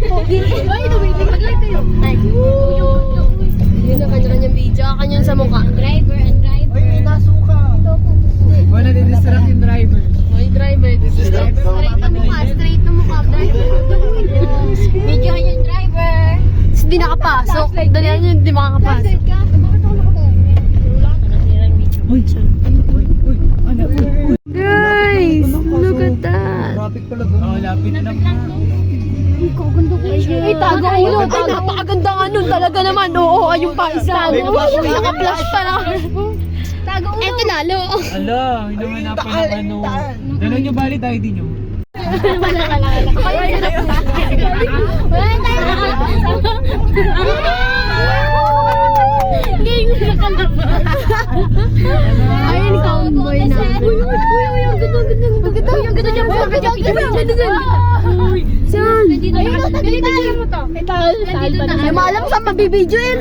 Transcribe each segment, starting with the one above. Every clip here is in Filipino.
Mag-live kayo. Yun ang kanya-kanyang video. Kanyang sa mukha. Driver and driver. Uy, may nasuka. Wala din-distract yung driver. May driver. Straight na mukha. Straight na mukha. Driver. Video yung driver. Tapos di nakapasok. Dalihan yun, di makakapasok. Ka? Bakit ako nakapasok? Uy, uy, ano, uy. Guys, look at that. Traffic pala. Oh, lapit na naman. Ay, tago ulo. Ay, napakaganda nga nun. Talaga naman. Oo, ay yung pa isa. Naka-flash pa na. Tago ulo. Eto lalo. Ala, hinamanapan ng ano. Dalaw nyo bali tayo din nyo. Wala. Wala tayo. Game na kalabas. Ayun, cowboy na. Uy, ang ganda. Ang ganda dyan. Saan? Nandito mo to. Ay, maalam saan mabibidyo yun.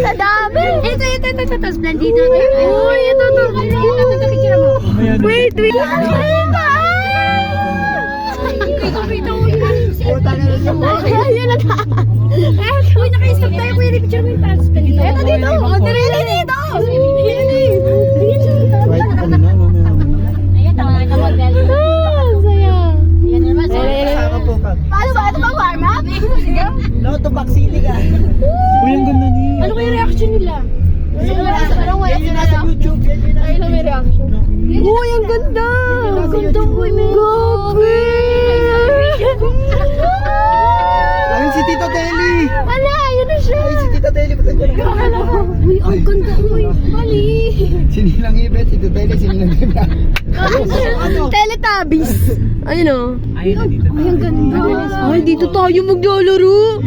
Sa dami. Ito. Tapos nandito. Uy, ito. Wait. Ayan na ta. Uy, naka-stop tayo. Kuya, picture mo yung taas. Ito dito. Dirili dito. Right ka na, mamaya. Ayan, tama ka mag-galing. Ang saya. Ayan naman. Saka po ka. Paano ba? Ito bang warm up? No, tubak sili ka. Uy, ang ganda niya. Ano kayo reaction nila? Parang wala Yan yung sila nasa lang. YouTube. Yan yung nasa Ayun na may reaction. Uy, ang ganda! Ang ganda ko, Gabi! Ayun si Tita Telly. Wala, ayun na siya! Ayun si Tita Telly. Uy, ang ganda! Uy, mali! Sinilang ibet, si Tita Telly, sinilang ibet. Teletubbies! Ayun o. Ayun na dito. Ay, ang ganda! Ay, dito tayo maglalaro!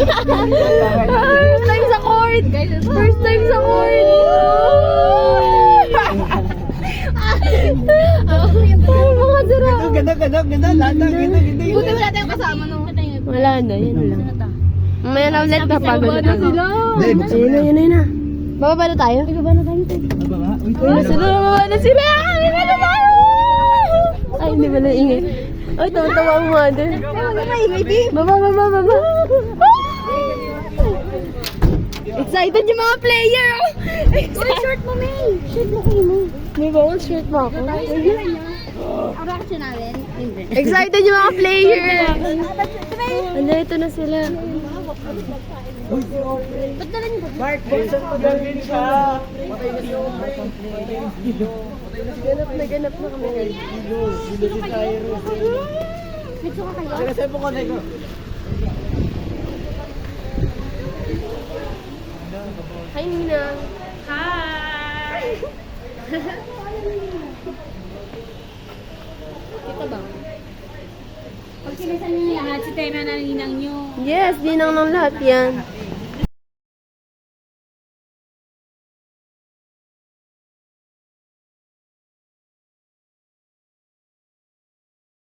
First time sa court! First time sa court! Mga dura! Ganda. Lata, ganda. Buti wala tayong kasama, no? Wala na, yun lang. Mamaya na ulit, napagod na sila. Hindi, buksan mo Ayun na. Bababa na tayo? Bababa na tayo. Baba. Uy, Bababa na sila! Bababa na tayo! Ay, hindi ba naingay? Ay, tawa ang mother. Baba. Excited yung mga player! Uy, short mo, May. Short mo kayo mo. May bawang shirt mo ako. Ang reaction namin. Hindi. Excited yung mga player! Ano, ito na sila. Ba't dala niyo ba? Mark, buksan mo gawin siya. Naganap na kami. Medyo ka kayo? Kasi po ko na ito. Hi, Nina. Hi! Ito ba? Pag sinasan niyo lahat, si Tema na ninang nyo. Yes, dinang ng lahat yan.